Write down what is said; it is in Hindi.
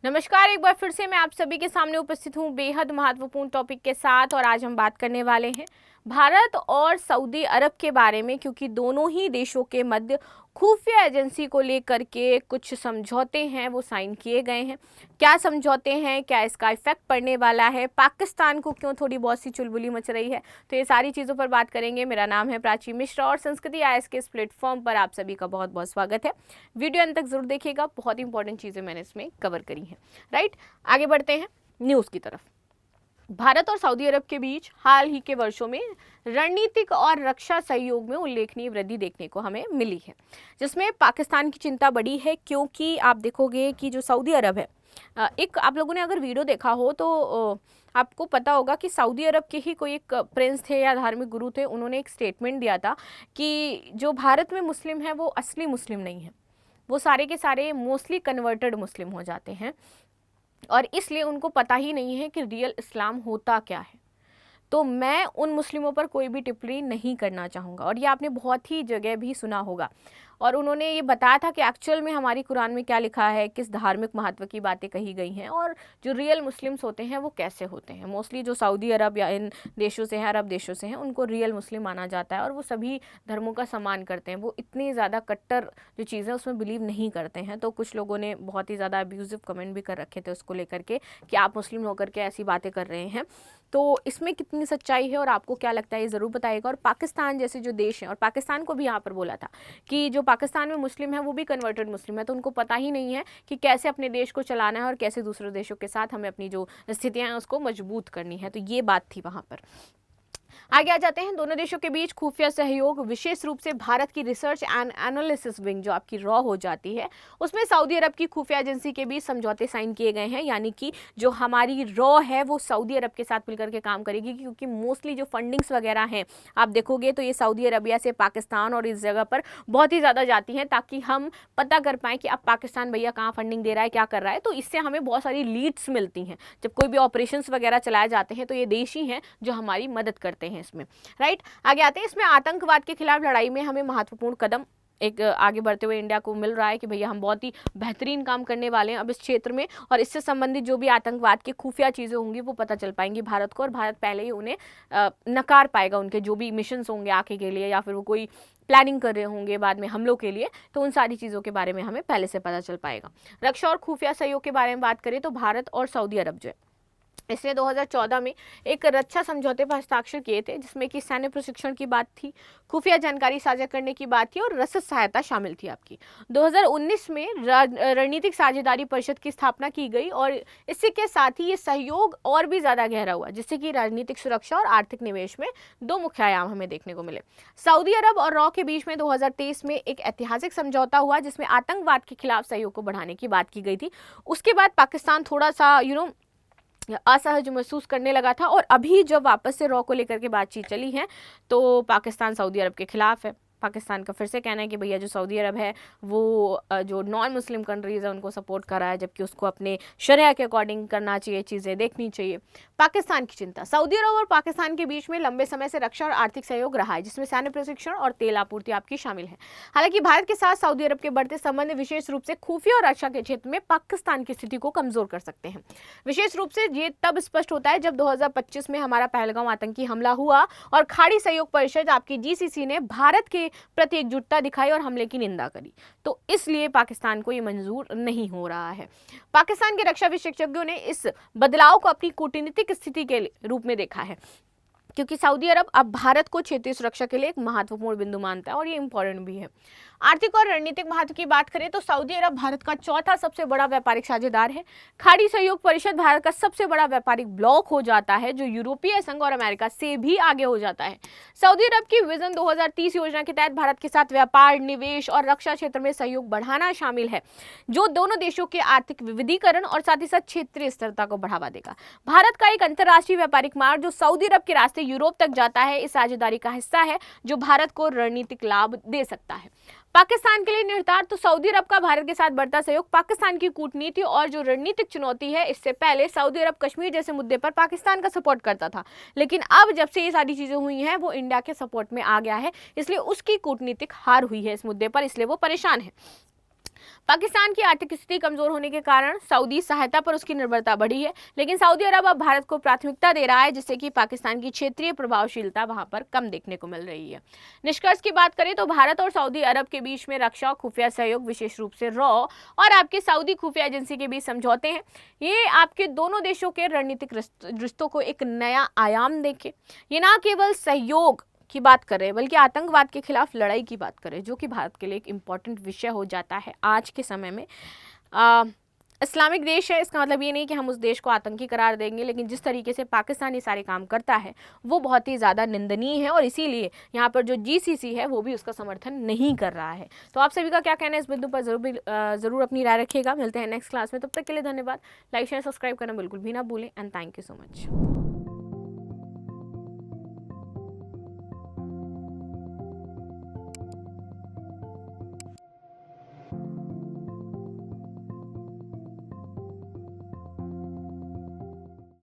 नमस्कार, एक बार फिर से मैं आप सभी के सामने उपस्थित हूँ बेहद महत्वपूर्ण टॉपिक के साथ। और आज हम बात करने वाले हैं भारत और सऊदी अरब के बारे में, क्योंकि दोनों ही देशों के मध्य खुफिया एजेंसी को लेकर के कुछ समझौते हैं वो साइन किए गए हैं। क्या समझौते हैं, क्या इसका इफेक्ट पड़ने वाला है, पाकिस्तान को क्यों थोड़ी बहुत सी चुलबुली मच रही है, तो ये सारी चीज़ों पर बात करेंगे। मेरा नाम है प्राची मिश्रा और संस्कृति आईएएस के इस प्लेटफॉर्म पर आप सभी का बहुत बहुत स्वागत है। वीडियो अंत तक जरूर देखिएगा, बहुत इंपॉर्टेंट चीज़ें मैंने इसमें कवर करी हैं। राइट, आगे बढ़ते हैं न्यूज़ की तरफ। भारत और सऊदी अरब के बीच हाल ही के वर्षों में रणनीतिक और रक्षा सहयोग में उल्लेखनीय वृद्धि देखने को हमें मिली है, जिसमें पाकिस्तान की चिंता बढ़ी है। क्योंकि आप देखोगे कि जो सऊदी अरब है, एक आप लोगों ने अगर वीडियो देखा हो तो आपको पता होगा कि सऊदी अरब के ही कोई एक प्रिंस थे या धार्मिक गुरु थे, उन्होंने एक स्टेटमेंट दिया था कि जो भारत में मुस्लिम है वो असली मुस्लिम नहीं है, वो सारे के सारे मोस्टली कन्वर्टेड मुस्लिम हो जाते हैं और इसलिए उनको पता ही नहीं है कि रियल इस्लाम होता क्या है। तो मैं उन मुस्लिमों पर कोई भी टिप्पणी नहीं करना चाहूँगा, और ये आपने बहुत ही जगह भी सुना होगा। और उन्होंने ये बताया था कि एक्चुअल में हमारी कुरान में क्या लिखा है, किस धार्मिक महत्व की बातें कही गई हैं, और जो रियल मुस्लिम्स होते हैं वो कैसे होते हैं। मोस्टली जो सऊदी अरब या इन देशों से हैं, अरब देशों से हैं, उनको रियल मुस्लिम माना जाता है और वो सभी धर्मों का सम्मान करते हैं। वो इतनी ज़्यादा कट्टर जो चीज़ें उसमें बिलीव नहीं करते हैं। तो कुछ लोगों ने बहुत ही ज़्यादा अब्यूजिव कमेंट भी कर रखे थे उसको लेकर के कि आप मुस्लिम होकर के ऐसी बातें कर रहे हैं। तो इसमें कितनी सच्चाई है और आपको क्या लगता है, ये ज़रूर बताइएगा। और पाकिस्तान जैसे जो देश हैं, और पाकिस्तान को भी यहाँ पर बोला था कि जो पाकिस्तान में मुस्लिम है वो भी कन्वर्टेड मुस्लिम है, तो उनको पता ही नहीं है कि कैसे अपने देश को चलाना है और कैसे दूसरे देशों के साथ हमें अपनी जो स्थितियाँ हैं उसको मजबूत करनी है। तो ये बात थी वहाँ पर। आगे आ जाते हैं, दोनों देशों के बीच खुफिया सहयोग, विशेष रूप से भारत की रिसर्च एंड एनालिसिस विंग जो आपकी रॉ हो जाती है, उसमें सऊदी अरब की खुफिया एजेंसी के बीच समझौते साइन किए गए हैं। यानी कि जो हमारी रॉ है वो सऊदी अरब के साथ मिलकर के काम करेगी, क्योंकि मोस्टली जो फंडिंग्स वगैरह हैं आप देखोगे तो ये सऊदी अरबिया से पाकिस्तान और इस जगह पर बहुत ही ज़्यादा जाती हैं, ताकि हम पता कर पाएँ कि अब पाकिस्तान भैया कहाँ फंडिंग दे रहा है, क्या कर रहा है। तो इससे हमें बहुत सारी लीड्स मिलती हैं। जब कोई भी ऑपरेशंस वगैरह चलाए जाते हैं तो ये देश ही हैं जो हमारी मदद करते हैं इसमें। राइट, आगे आते हैं। इसमें आतंकवाद के खिलाफ लड़ाई में हमें महत्वपूर्ण कदम एक आगे बढ़ते हुए इंडिया को मिल रहा है कि भैया हम बहुत ही बेहतरीन काम करने वाले हैं अब इस क्षेत्र में, और इससे संबंधित जो भी आतंकवाद की खुफिया चीज़ें होंगी वो पता चल पाएंगी भारत को, और भारत पहले ही उन्हें नकार पाएगा। उनके जो भी मिशंस होंगे आगे के लिए, या फिर वो कोई प्लानिंग कर रहे होंगे बाद में हमलों के लिए, तो उन सारी चीज़ों के बारे में हमें पहले से पता चल पाएगा। रक्षा और खुफिया सहयोग के बारे में बात करें तो भारत और सऊदी अरब जो है इसने 2014 में एक रक्षा समझौते पर हस्ताक्षर किए थे, जिसमें कि सैन्य प्रशिक्षण की बात थी, खुफिया जानकारी साझा करने की बात थी और रसद सहायता शामिल थी आपकी। 2019 में रणनीतिक साझेदारी परिषद की स्थापना की गई, और इसी के साथ ही ये सहयोग और भी ज़्यादा गहरा हुआ, जिससे कि राजनीतिक सुरक्षा और आर्थिक निवेश में दो मुख्य आयाम हमें देखने को मिले। सऊदी अरब और रॉ के बीच में 2023 में एक ऐतिहासिक समझौता हुआ, जिसमें आतंकवाद के खिलाफ सहयोग को बढ़ाने की बात की गई थी। उसके बाद पाकिस्तान थोड़ा सा असहज महसूस करने लगा था, और अभी जब वापस से रॉ को लेकर के बातचीत चली है तो पाकिस्तान सऊदी अरब के खिलाफ है। पाकिस्तान का फिर से कहना है कि भैया जो सऊदी अरब है वो जो नॉन मुस्लिम कंट्रीज़ है उनको सपोर्ट कर रहा है, जबकि उसको अपने शरिया के अकॉर्डिंग करना चाहिए, चीज़ें देखनी चाहिए। पाकिस्तान की चिंता, सऊदी अरब और पाकिस्तान के बीच में लंबे समय से रक्षा और आर्थिक सहयोग रहा है, जिसमें सैन्य प्रशिक्षण और तेल आपूर्ति आपकी शामिल है। हालांकि भारत के साथ सऊदी अरब के बढ़ते संबंध विशेष रूप से खुफिया और रक्षा के क्षेत्र में पाकिस्तान की स्थिति को कमजोर कर सकते हैं। विशेष रूप से ये तब स्पष्ट होता है जब 2025 में हमारा पहलगाम आतंकी हमला हुआ और खाड़ी सहयोग परिषद आपकी जीसीसी ने भारत के प्रति एकजुटता दिखाई और हमले की निंदा करी। तो इसलिए पाकिस्तान को ये मंजूर नहीं हो रहा है। पाकिस्तान के रक्षा विशेषज्ञों ने इस बदलाव को अपनी कूटनीतिक स्थिति के रूप में देखा है, क्योंकि सऊदी अरब अब भारत को क्षेत्रीय सुरक्षा के लिए एक महत्वपूर्ण बिंदु मानता है, और ये इंपॉर्टेंट भी है। आर्थिक और रणनीतिक महत्व की बात करें तो सऊदी अरब भारत का चौथा सबसे बड़ा व्यापारिक साझेदार है। खाड़ी सहयोग परिषद भारत का सबसे बड़ा व्यापारिक ब्लॉक हो जाता है, जो यूरोपीय संघ और अमेरिका से भी आगे हो जाता है। सऊदी अरब की विजन 2030 योजना के तहत भारत के साथ व्यापार, निवेश और रक्षा क्षेत्र में सहयोग बढ़ाना शामिल है, जो दोनों देशों के आर्थिक विविधीकरण और साथ ही साथ क्षेत्रीय स्थिरता को बढ़ावा देगा। भारत का एक अंतर्राष्ट्रीय व्यापारिक मार्ग जो सऊदी अरब के रास्ते यूरोप तक जाता है, इस साझेदारी का हिस्सा है, जो भारत को रणनीतिक लाभ दे सकता है। पाकिस्तान के लिए निर्धारित तो सऊदी अरब का भारत के साथ बढ़ता सहयोग पाकिस्तान की कूटनीति और जो रणनीतिक चुनौती है, इससे पहले सऊदी अरब कश्मीर जैसे मुद्दे पर पाकिस्तान का सपोर्ट करता था, लेकिन अब जब से ये सारी चीजें हुई हैं वो इंडिया के सपोर्ट में आ गया है, इसलिए उसकी कूटनीतिक हार हुई है इस मुद्दे पर, इसलिए वो परेशान है। पाकिस्तान की आर्थिक स्थिति कमजोर होने के कारण सऊदी सहायता पर उसकी निर्भरता बढ़ी है, लेकिन सऊदी अरब अब भारत को प्राथमिकता दे रहा है, जिससे कि पाकिस्तान की क्षेत्रीय प्रभावशीलता वहां पर कम देखने को मिल रही है। निष्कर्ष की बात करें तो भारत और सऊदी अरब के बीच में रक्षा और खुफिया सहयोग, विशेष रूप से रॉ और आपके सऊदी खुफिया एजेंसी के बीच समझौते हैं। ये आपके दोनों देशों के रणनीतिक रिश्तों को एक नया आयाम देखे। ये ना केवल सहयोग की बात कर रहे हैं, बल्कि आतंकवाद के खिलाफ लड़ाई की बात कर रहे हैं, जो कि भारत के लिए एक इम्पॉर्टेंट विषय हो जाता है आज के समय में। इस्लामिक देश है, इसका मतलब ये नहीं कि हम उस देश को आतंकी करार देंगे, लेकिन जिस तरीके से पाकिस्तान ये सारे काम करता है वो बहुत ही ज़्यादा निंदनीय है, और इसीलिए यहाँ पर जो GCC है वो भी उसका समर्थन नहीं कर रहा है। तो आप सभी का क्या कहना है इस बिंदु पर ज़रूर अपनी राय रखिएगा। मिलते हैं नेक्स्ट क्लास में, तब तक के लिए धन्यवाद। लाइक शेयर सब्सक्राइब करना बिल्कुल भी ना भूलें, and thank you so much.